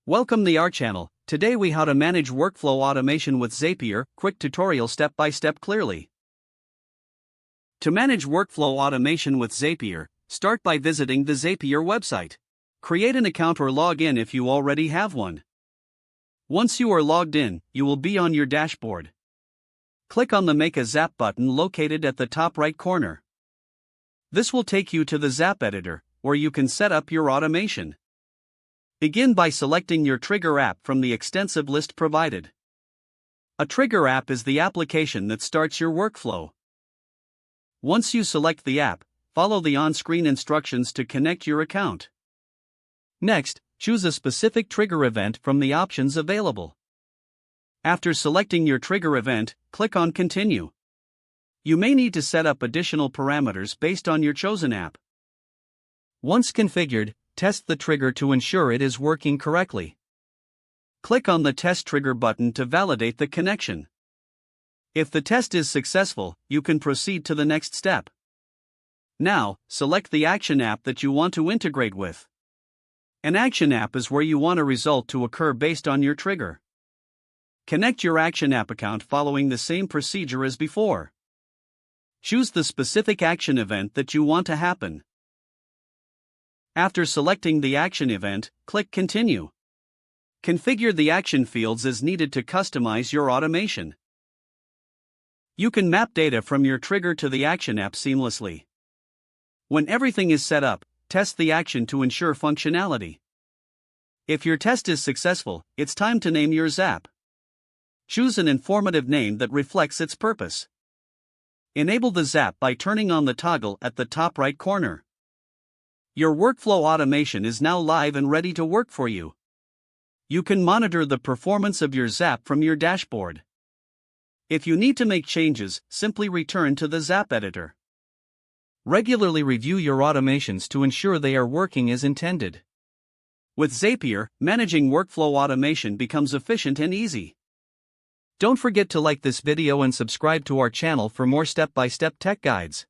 Welcome to our channel. Today we how to manage workflow automation with Zapier, quick tutorial step by step clearly. To manage workflow automation with Zapier, start by visiting the Zapier website. Create an account or log in if you already have one. Once you are logged in, you will be on your dashboard. Click on the Make a Zap button located at the top right corner. This will take you to the Zap editor, where you can set up your automation. Begin by selecting your trigger app from the extensive list provided. A trigger app is the application that starts your workflow. Once you select the app, follow the on-screen instructions to connect your account. Next, choose a specific trigger event from the options available. After selecting your trigger event, click on Continue. You may need to set up additional parameters based on your chosen app. Once configured, test the trigger to ensure it is working correctly. Click on the Test Trigger button to validate the connection. If the test is successful, you can proceed to the next step. Now, select the action app that you want to integrate with. An action app is where you want a result to occur based on your trigger. Connect your action app account following the same procedure as before. Choose the specific action event that you want to happen. After selecting the action event, click Continue. Configure the action fields as needed to customize your automation. You can map data from your trigger to the action app seamlessly. When everything is set up, test the action to ensure functionality. If your test is successful, it's time to name your Zap. Choose an informative name that reflects its purpose. Enable the Zap by turning on the toggle at the top right corner. Your workflow automation is now live and ready to work for you. You can monitor the performance of your Zap from your dashboard. If you need to make changes, simply return to the Zap editor. Regularly review your automations to ensure they are working as intended. With Zapier, managing workflow automation becomes efficient and easy. Don't forget to like this video and subscribe to our channel for more step-by-step tech guides.